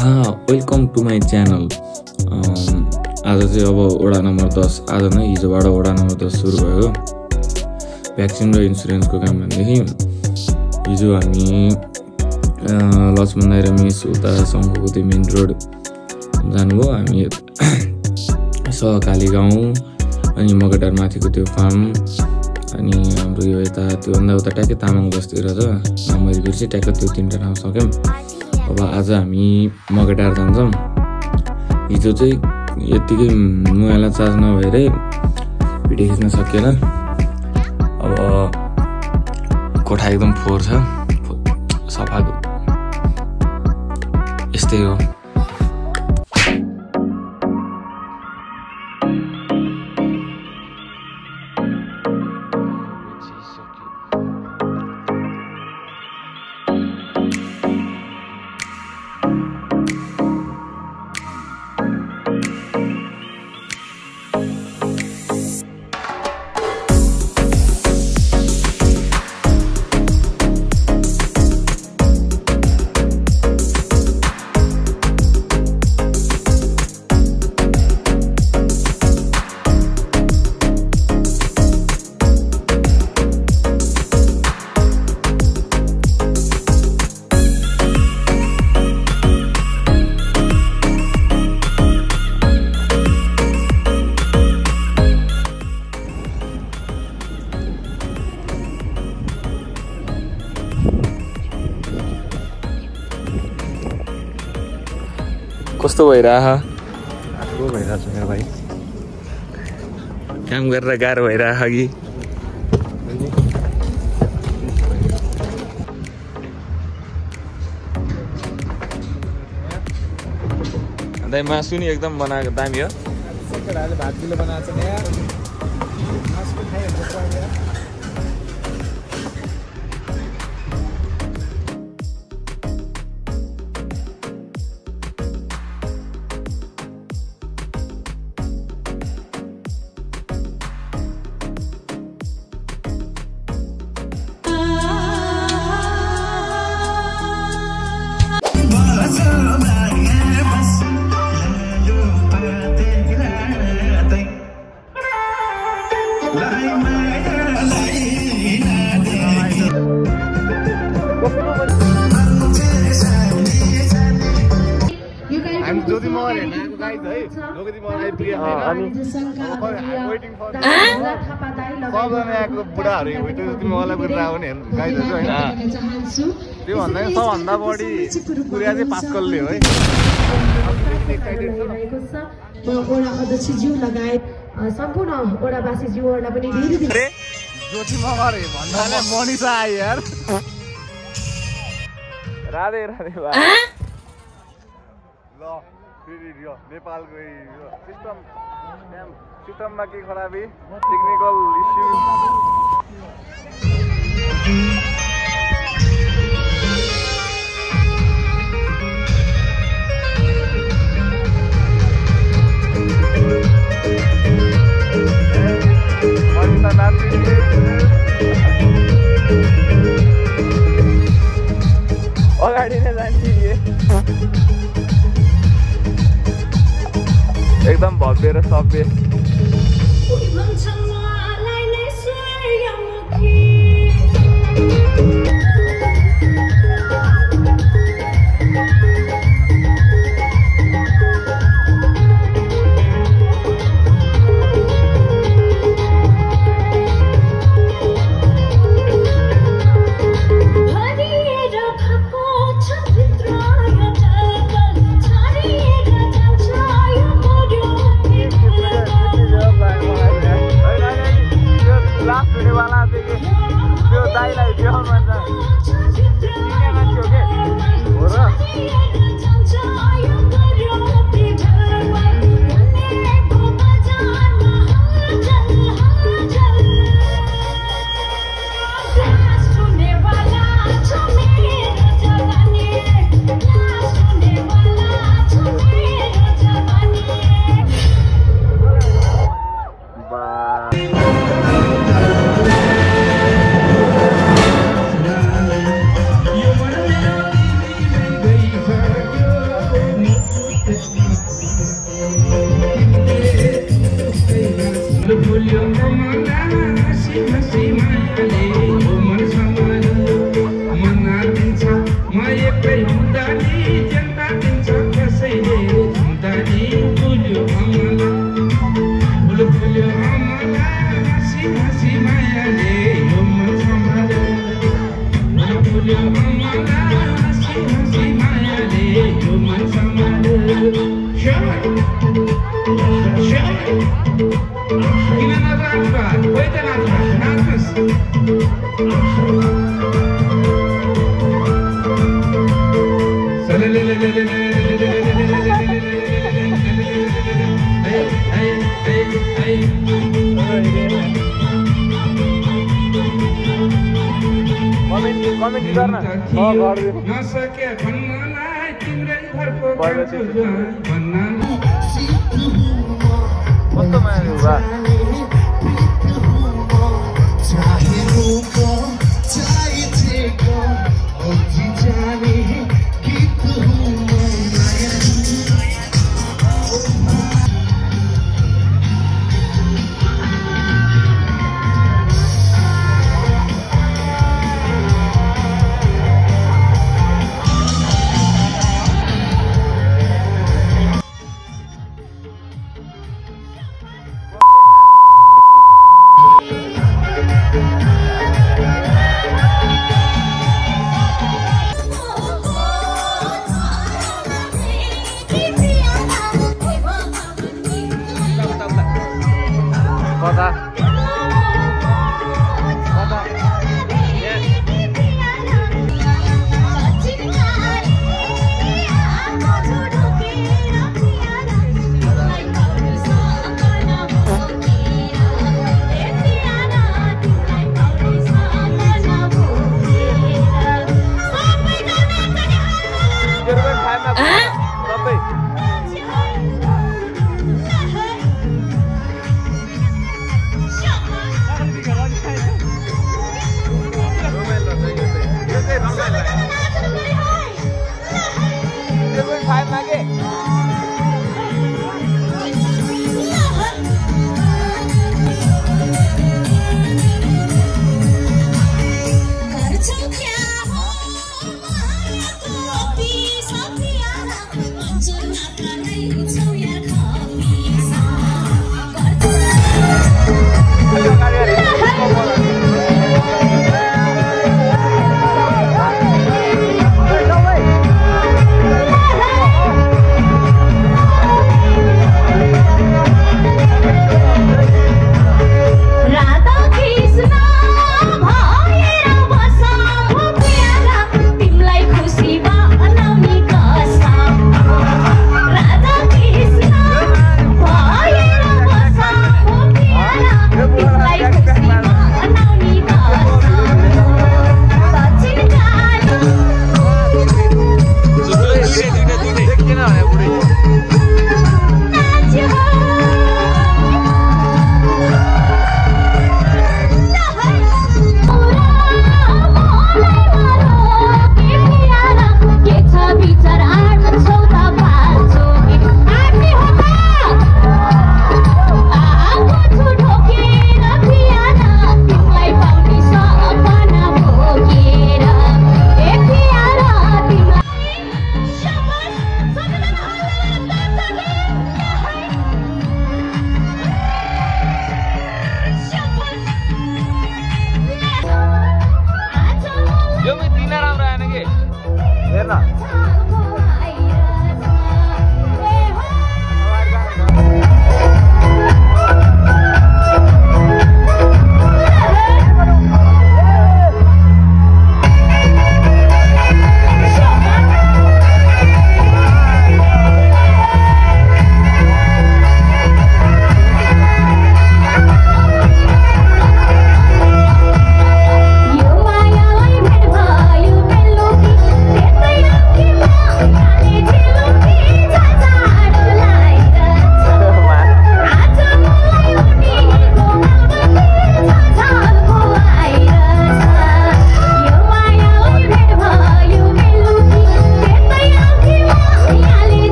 Welcome to my channel. आज चाहिँ अब वडा नम्बर 10 आज नै हिजोबाट वडा नम्बर 10 सुरु भयो। भ्याक्सिन र इन्सुरेन्सको काम भनेदेखि हिजो हामी लक्ष्मण दाइ र मिस उता शङ्खुको त्यो मेन रोड जानुभयो। हामी सहकाली गाउँ अनि मगटार माथिको त्यो फार्म अनि हाम्रो यो यता त्योभन्दा उता ट्याक्कै तामाङ बस्ती रहेछ नम्बरी बिर्सी ट्याक्कै त्यो 3टा ठाउँ सक्यौँ। अब आज हामी मगटार जान्छौँ। हिजो चाहिँ यत्तिकै मोबाइललाई चार्ज नभएरै भिडियो खिच्न सकिएन। अब कोठा एकदम फोहोर छ, सफा यस्तै हो। कस्तो भइरहेछ? गाह्रो भइरहेछ मेरो भाइ। काम गरेर गाह्रो भइरहेछ कि? अन्त मासु नि एकदम बनाएको दामी हो। भात किलो बनाएको छ यार। मासु खाइहाल्छ यार। त्योभन्दा सबभन्दा बढी पुरा चाहिँ पास्कलले हो है। वडा अध्यक्षज्यू लगायत सम्पूर्ण वडावासीज्यूहरूलाई पनि धेरै ज्योति मगर भन्नाले मनिषा आयो यार। राधे राधे भाइ। ल फेरि यो नेपालको सिस्टममा के खराबी, टेक्निकल इस्यु। अगाडि नै जान्छ एकदम भव्य र सभ्य। त्यो दाइलाई देखाउनु कमेन्ट गर्न नसके भन्नलाई तिम्रै घरको कस्तो माया बा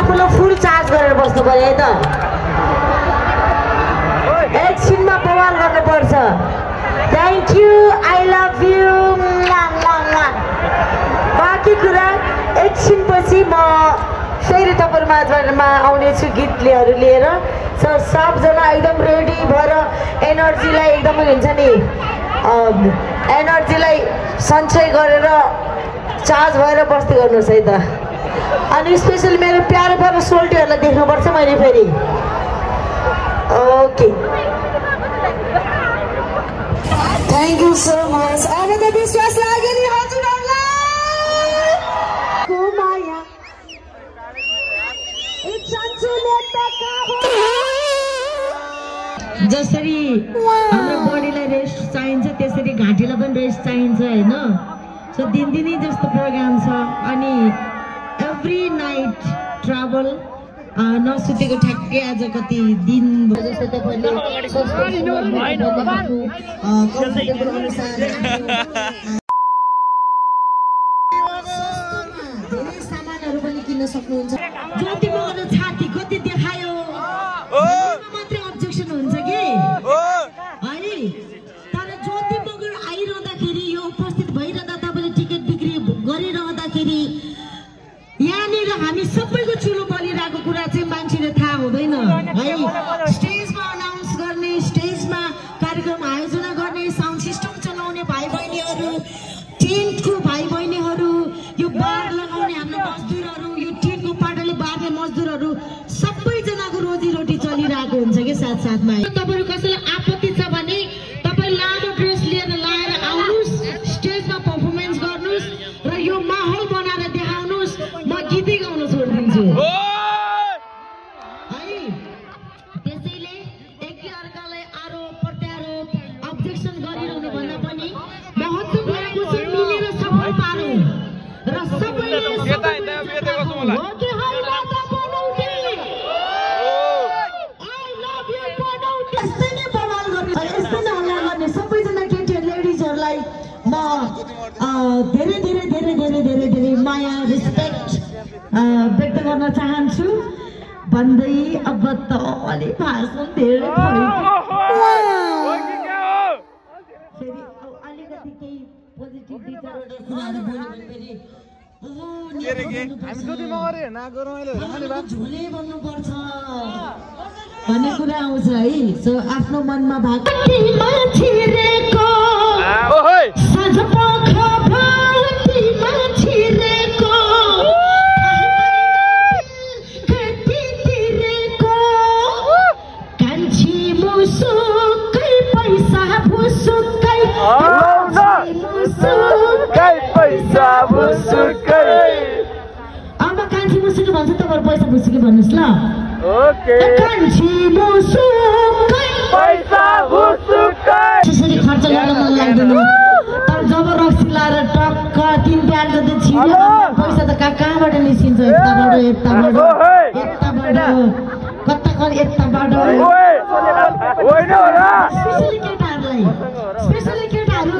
आफूलाई फुल चार्ज गरेर बस्नु पर्यो है त एकछिनमा बवाल गर्नुपर्छ thank you I love you बाँकी कुरा एकछिनपछि म फेरि तपाईहरु माझमा आउनेछु गीतहरू लिएर सबजना एकदम रेडी भएर एनर्जीलाई एकदम हुन्छ नि एनर्जीलाई सञ्चय गरेर चार्ज भएर बस्दै गर्नुहोस् है त अनि स्पेशली मेरो प्यारो प्यारो सोल्टीहरूलाई देख्नुपर्छ मैले फेरि okay thank you so much अब त विश्वास लाग्यो नि हजुरहरूलाई को माया जसरी हाम्रो बडीलाई रेस्ट चाहिन्छ त्यसरी घाँटीलाई पनि रेस्ट चाहिन्छ हैन सो दिनदिनै जस्तो प्रोग्राम छ अनि एभ्री नाइट ट्राभल नसुतेको ठ्याक्कै आज कति दिन जस्तो तपाईले कम्फर्टेबल अनुसार धेरै सामानहरु पनि किन्न सक्नुहुन्छ जति मगरको छाती कति देखायो मात्रै अब्जेक्सन हुन्छ के है तर जति मगर आइरहँदाखेरि यो उपस्थित भइरहँदा तपाईले टिकट बिक्री गरिरहँदाखेरि यहाँनिर हामी सबैको चुलो बलिरहेको कुरा चाहिँ मान्छेले थाहा हुँदैन है स्टेजमा अनाउन्स गर्ने स्टेजमा कार्यक्रम आयोजना गर्ने साउन्ड सिस्टम चलाउने भाइ बहिनीहरू टेन्टको भाइ बहिनीहरू यो बार लगाउने हाम्रो मजदुरहरू यो टेन्टको पाटाले बार्ने मजदुरहरू सबैजनाको रोजीरोटी चलिरहेको हुन्छ कि साथसाथमा तपाईहरु कसैलाई आपत्ति छ भने तपाई लामो ड्रेस लिएर लाएर आउनुस् स्टेजमा परफर्मेन्स गर्नुस् र यो माहौल बनाएर देखाउनुस् म गीतै गाउन छोड्दिन्छु है त्यसैले एकै अर्कालाई आरोप प्रत्यारोप अब्जेक्सन गरिरहनु भन्दा पनि महत्त्व भएको छ मिलेर सफल पारौँ र सबैले हो कि हरि माता बनौटी आई लभ यु बनौटी यस्तै नै बवाल गर्ने यस्तै नै हल्ला गर्ने सबैजना केटीहरू लेडिजहरूलाई म धेरै धेरै धेरै धेरै धेरै धेरै माया रेस्पेक्ट व्यक्त गर्न चाहन्छु भन्दै अब त अलि भाषण धेरै फेरि अलिकति केही पोजिटिभ दुई चारवटा कुराहरू बोल्यो भने फेरि झोले बन्नुपर्छ भन्ने कुरा आउँछ है सो आफ्नो मनमा भएको अब कान्छी मुसुकी भन्छ तपाईहरु पैसा भुसुकी भन्नुस् ल ओके कान्छी मुसुकी पैसा भुसुकी त्यसरी खर्च गर्न मन लाग्दैन तर जबरजस्ती लाएर टक्क 3 प्याक जति छिर्यो पैसा त कहाँबाट निस्किन्छ यताबाट कता यताबाट होइन होला स्पेशली केटाहरु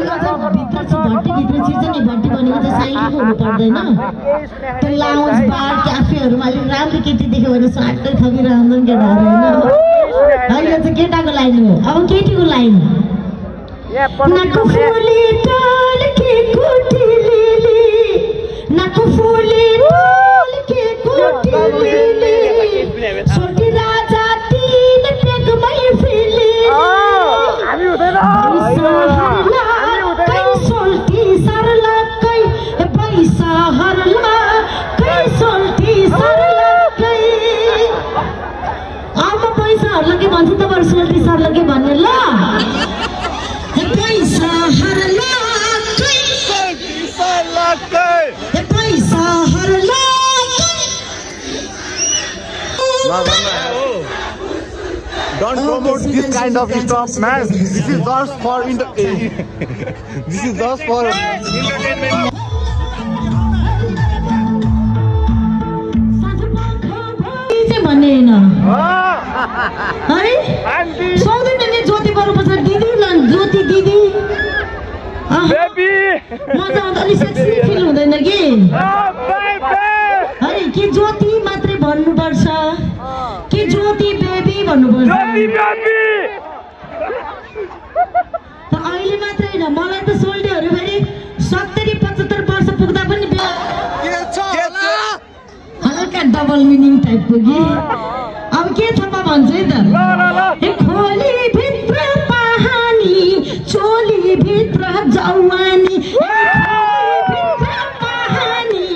भित्र छ भट्टी भित्र छिर्छ नि भट्टी भनेको त साइलेन्ट हुनु पर्दैन त्यो लाउन्ज बार क्याफेहरुमा अलि राम्रो केटी देख्यो भने स्वाटै थपिरहन्छन् केटाहरु हैन यो चाहिँ केटाको लाइन हो अब केटीको लाइन नाको फुली टल के कोटी लिली नाको फुली टल के कोटी लिली छोटी राजा तीन पेगमै फिली हामी हुँदैन कै सोल्टी सरला कै पैसा हरला कै सोल्टी सरला कै अब पैसा हरला के भन्छ तपाईहरु सोल्टी सरला के भन्ने ल पैसा हरला कै सोल्टी सरला कै पैसा हरला Don't promote this kind of stuff, man. This is just for this is just for entertainment. भन्ने हैन है सोध्दैन नि ज्योति गर्नुपर्छ दिदी ल ज्योति दिदी बेबी मजा आउँछ अलि सेक्सी फिल हुँदैन कि है के ज्योति मात्रै भन्नु गर्नुपर्छ अहिले मात्रै होइन मलाई त सोल्डेहरू फेरि 70-75 वर्ष पुग्दा पनि हल्का डबल मिनिङ टाइपको कि अब के छ म भन्छु है त खोली भित्र पाहानी चोली भित्र जवानी पाहानी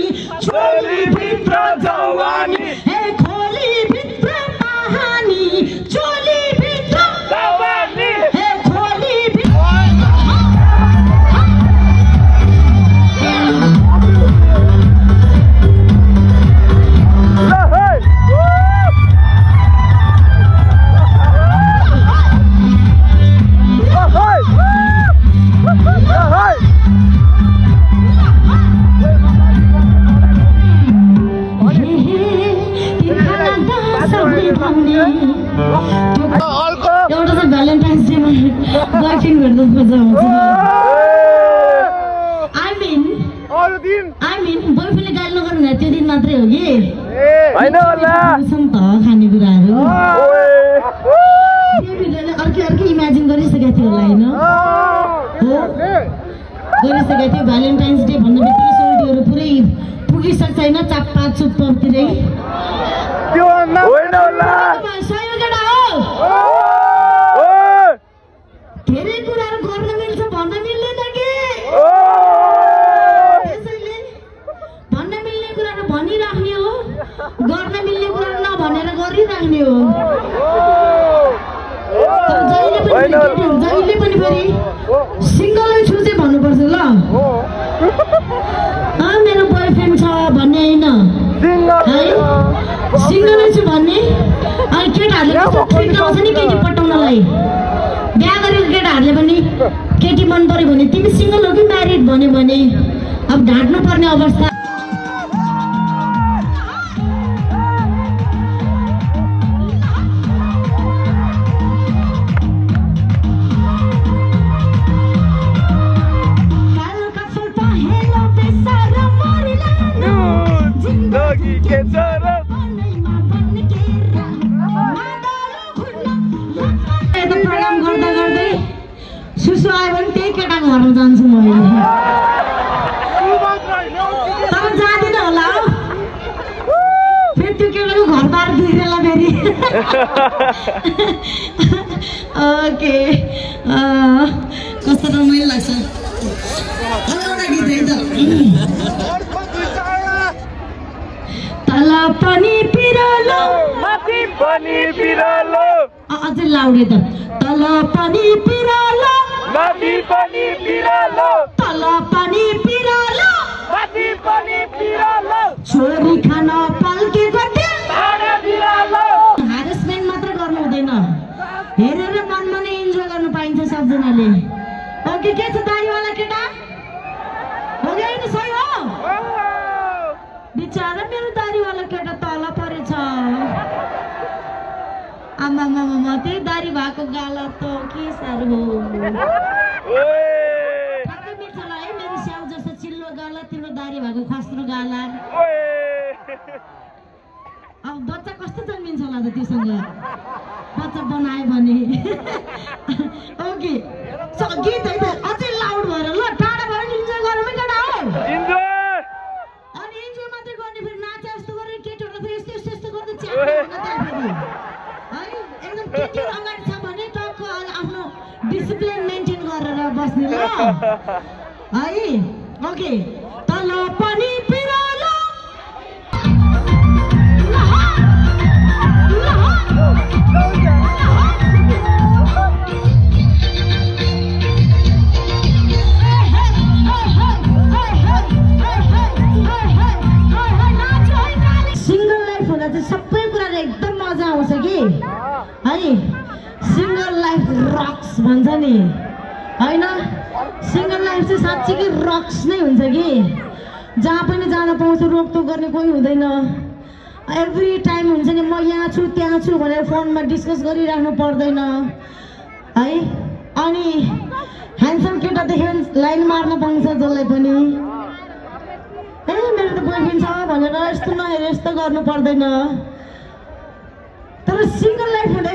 चोली भित्र जवानी खोली भित्र पाहानी चोली भित्र जवानी खोली एउटा चाहिँ भ्यालेन्टाइन्स डेमा गर्लफ्रेन्ड गर्नु मजा आउँछ I mean बोयफ्रेन्डले गाली नगर्नु न त्यो दिन मात्रै हो कि हैन होला सम त खाने कुराहरु त्यो भिडियोले अर्कै इमेजिन गरिसकेको थियो होला हैन हो गरिसकेको थियो भ्यालेन्टाइन्स डे भन्ने बित्तिकै सोल्डीहरु पुरै पुगिसक्छ हैन चाप्पा चुप्पतिरै त्यो होइन होला सहयोगडा हो धेरै कुराहरु गर्न मिल्छ भन्न मिल्दैन के त्यसैले भन्न मिल्ने कुराहरु भनिराख्ने हो गर्न मिल्ने कुराहरु नभनेर गरिराख्ने हो जहिले पनि फेरि सिंगलै छु चाहिँ भन्नुपर्छ ल मेरो बोयफ्रेन्ड छ भन्ने हैन सिंगलै छु भन्ने अनि केटाहरुले कस्तो ट्रिक लाउँछ नि केटी पटाउनलाई बिहा गरेको केटाहरुले पनि केटी मन पर्यो भने तिमी सिंगल हो कि म्यारिड भन्यो भने अब ढाट्नु पर्ने अवस्था सुसु आयो भने त्यही केटाको घरमा जान्छु म तर जाँदिन होला फेरि त्यो केटाको घरबार बिग्रेला फेरि ओके कस्तो रमाइलो लाग्छ एउटा गीत है त तल पनि पिरालो माथि पनि पिरालो अझै लाउडे त तल पनि पिरालो माथि पनि पिरालो तल पनि पिरालो माथि पनि पिरालो छोरी खान पल्के गटे भाडा बिरालो हारेसमेन्ट मात्र गर्नु हुँदैन हेरेर मनमा नै इन्जोय गर्नु पाइन्छ सबजनाले ओके के छ दारीवाला केटा हो गयो नि सही हो बिचारा मेरो दारीवाला केटा तल परेछ आमा मामा त्यही दारी भएको गाला त के साह्रो हो ठ्याक्कै मिल्छ होला है मेरो स्याउ जस्तो चिल्लो गाला तिम्रो दारी भएको खस्रो गाला अब बच्चा कस्तो जन्मिन्छ होला त त्योसँग बच्चा बनायो भने ओके गीत है त अझै लाउड भएर ल टाढा भएर इन्जोय गरौँ है केटा हो अनि इन्जोय मात्रै गर्ने फेरि नाचे जस्तो गरेर केटीहरू फेरि यस्तो गर्दै च्याप्ने फेरि है एकदम केटीहरू अगाडि छ भने टक्क आफ्नो डिसिप्लिन मेन्टेन गरेर बस्ने ल है ओके तल पनि पिरालो सिंगल लाइफ हुँदा चाहिँ सबै कुराले एकदम मजा आउँछ कि है सिंगल लाइफ रक्स भन्छ नि हैन सिंगल लाइफ चाहिँ साँच्चीकै रक्स नै हुन्छ कि जहाँ पनि जान पाउँछ रोकटोक गर्ने कोही हुँदैन एभ्री टाइम हुन्छ नि म यहाँ छु त्यहाँ छु भनेर फोनमा डिस्कस गरिराख्नु पर्दैन है अनि ह्यान्डसम केटा देख्यो भने लाइन मार्न पाउँछ जसलाई पनि ए मेरो त बोयफ्रेन्ड छ भनेर यस्तो नहेर यस्तो गर्नु पर्दैन तर सिंगल लाइफ हुँदै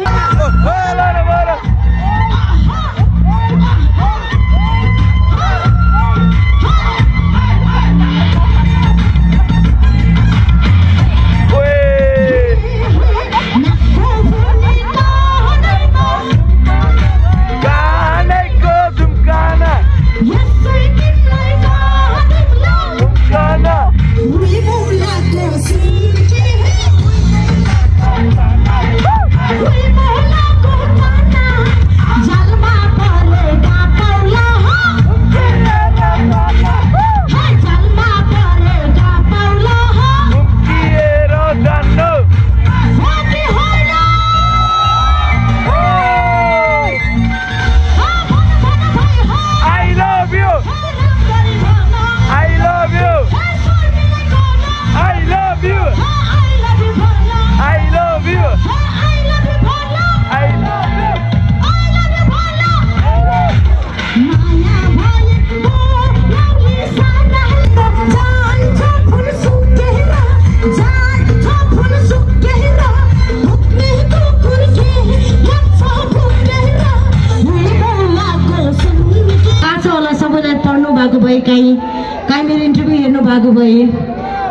काहीँ मेरो इन्टरभ्यू हेर्नु भएको भए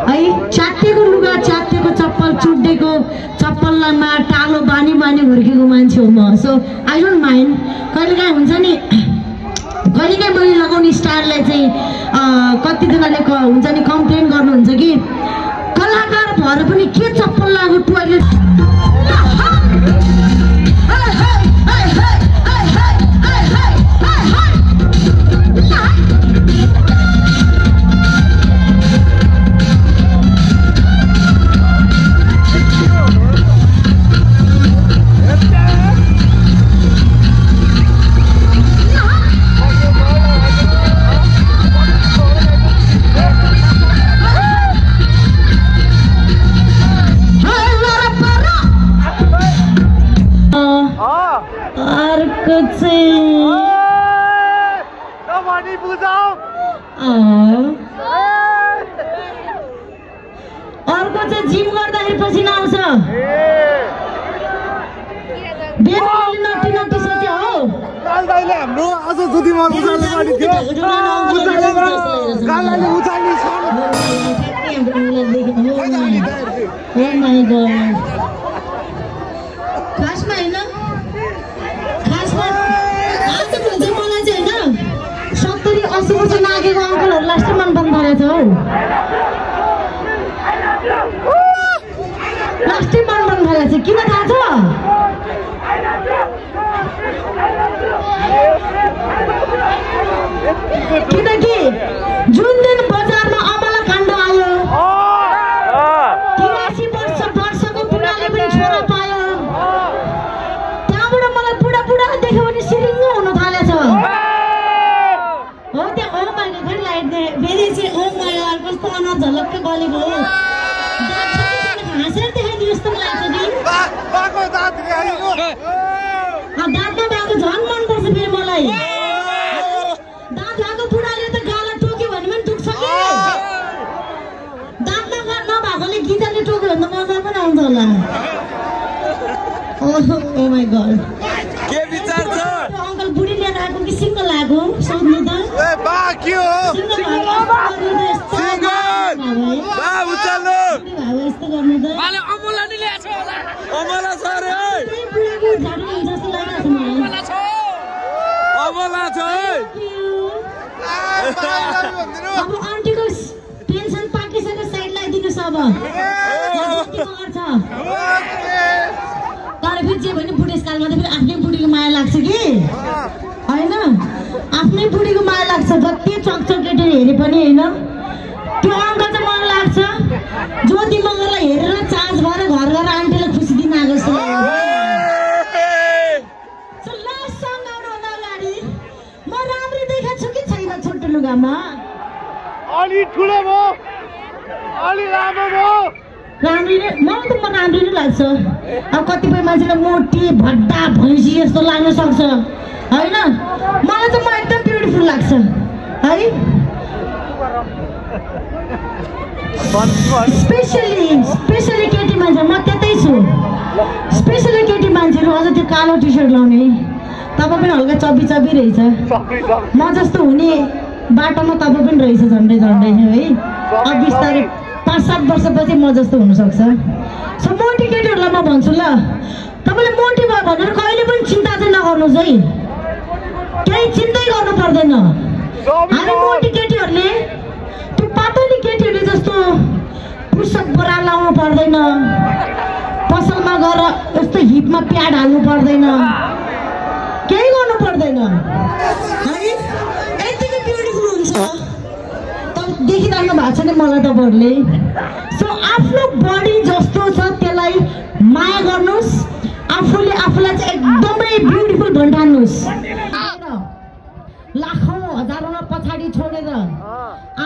है च्यातेको लुगा च्यातेको चप्पल चुड्डेको चप्पलमा टालो बानी हुर्केको मान्छे हो म सो आई डोन्ट माइन्ड कहिलेकाहीँ हुन्छ नि कहिलेकाहीँ मैले लगाउने स्टाइललाई चाहिँ कतिजनाले हुन्छ नि कम्प्लेन गर्नुहुन्छ कि कलाकार भएर पनि के चप्पल लाग्यो टोइलेट अर्को चाहिँ जिम गर्दाखेरि पसिना आउँछ नटी सोच्यो हो दाइले हाम्रो आज जुदी मन उचाल्ने बानी थियो गालाले उचाल्ने खासमा हैन खासमा आज भन्छ मलाई चाहिँ हैन 70-80 वर्ष नागेको अङ्कलहरु लास्ट मन बन्द भएछ हौ लास्ट मन बन्द भएछ किन थाहा छ किनकि जुन दिन बजारमा अमला काण्ड आयो 83 वर्षको बुढाले पनि छोरा पायो त्यहाँबाट मलाई बुढा देख्यो भने सिरिङ्ग हुन थालेछ हो त्यहाँ ओ माइको खै लाइट फेरि चाहिँ ओ माया कस्तो अनुहार झलक्कै गलेको हो हाँसेर देखाइदिनु जस्तो लाग्छ नि दाँतमा भएको झन् मनपर्छ फेरि मलाई दाँत भएको बुढाले त गाला टोक्यो भने पनि टोक्छ कि दाँतमा नभएकोले गिटारले टोक्यो भने त मजा पनि आउँछ होला ओ माई गॉड के विचार छ अंकल बुढी लिएर आएको कि सिंगल आएको सोध्नु त ए बा के हो सिंगल बा उचाल्नु यस्तो गर्नु त माले अमला नि ल्याछ होला अमला छ रे बुढाको झाडु जस्तो लागिरहेछ मलाई अमला छ अब आन्टीको पेन्सन पाकिसक्यो साइड लगाइदिनुस् अब छ तर फेरि जे भने बुढेसकालमा त फेरि आफ्नै बुढीको माया लाग्छ कि होइन आफ्नै बुढीको माया लाग्छ जति चकचकेटर हेरे पनि होइन त्यो अङ्कल चाहिँ मलाई लाग्छ ज्योति मगरलाई हेरेर चार्ज गरेर घर गएर आन्टीलाई खुसी दिन आएको जस्तो लास्ट सङ आउनुभन्दा अगाडि म राम्रै देखाएको छु कि छैन छोटो लुगामा अलि ठुलो भयो अलि लामो भयो राम्री नै मलाई त म राम्री नै लाग्छ अब कतिपय मान्छेलाई मोटी भड्डा भैँसी जस्तो लाग्न सक्छ होइन मलाई चाहिँ म एकदम ब्युटिफुल लाग्छ है स्पेसली केटी मान्छे म त्यतै छु कालो टी सर्ट लाउने तपाईँ पनि हल्का चब्बी चब्बी रहेछ म जस्तो हुने बाटोमा तपाईँ पनि रहेछ झन्डै झन्डै है अब बिस्तारै 5-7 वर्षपछि म जस्तो हुनसक्छ सो मोटी केटीहरूलाई म भन्छु ल तपाईँले मोटी भयो भनेर कहिले पनि चिन्ता चाहिँ नगर्नुहोस् है केही चिन्तै गर्नु पर्दैन हामी मोटी केटीहरूले त्यो पातली केटीहरूले जस्तो पुसअप बरा लाउनु पर्दैन पसलमा गएर यस्तो हिपमा प्याड हाल्नु पर्दैन केही गर्नु पर्दैन है यतिकै ब्युटिफुल हुन्छ देखिरहनु भएको छ नि मलाई तपाईँहरूले सो आफ्नो बडी जस्तो छ त्यसलाई माया गर्नुहोस् आफूले आफूलाई चाहिँ एकदमै ब्युटिफुल भन्ठान्नुहोस् लाखौँ हजारौँमा पछाडि छोडेर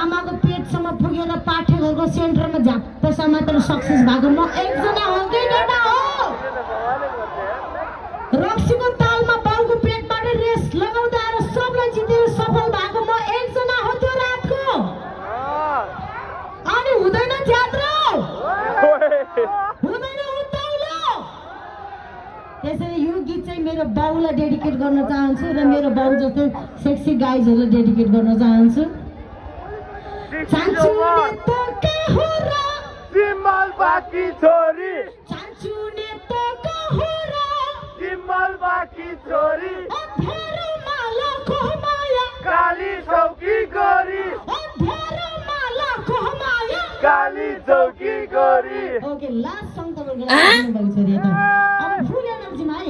आमाको पेटसम्म पुगेर पाठेघरको सेन्टरमा झ्याप्पसम्म तर सक्सेस भएको म एकजना हो कि एउटा हो रक्सीको तालमा बाउको पेटबाट रेस लगाउँदा आएर सबलाई जितेर सफल भएको म एकजना हो त्यो रातको अनि हुँदैन जात्रा हुँदैन उताउलो त्यसैले यो गीत चाहिँ मेरो बाउलाई डेडिकेट गर्न चाहन्छु र मेरो बाउ जस्तै सेक्सी गाइजहरूलाई डेडिकेट गर्न चाहन्छु चान्चुने त के हो र सिम्बल बाकी छोरी चान्चुने त के हो र सिम्बल बाकी छोरी अधेरो मालाको माया काली चौकी गरी अधेरो मालाको माया काली चौकी गरी ओके लास्ट सङ तपाईहरुको लागि भएको छ रे त अब फुल एनर्जीमा है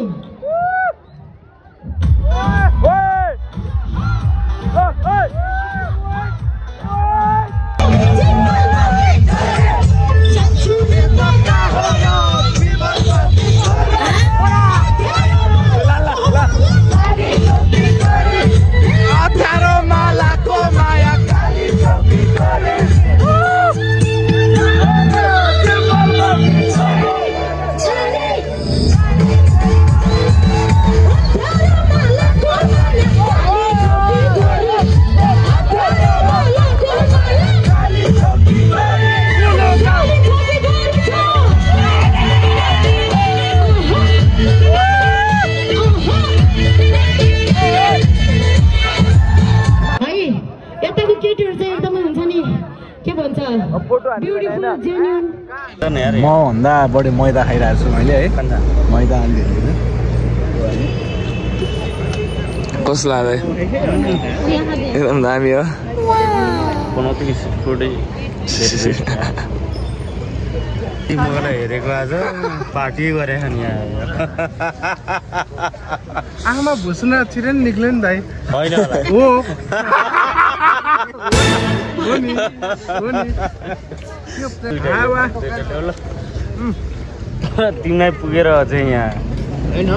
म भन्दा बढी मैदा खाइरहेको छु मैले है मैदा अलिअलि कस्तो लाग्दै एकदम दामी हो मलाई हेरेको आज पार्टी गरेको नि आमा भुसुना छिरेन निक्ल्यो नि भाइ होइन हो तिमीलाई पुगेर अझै यहाँ होइन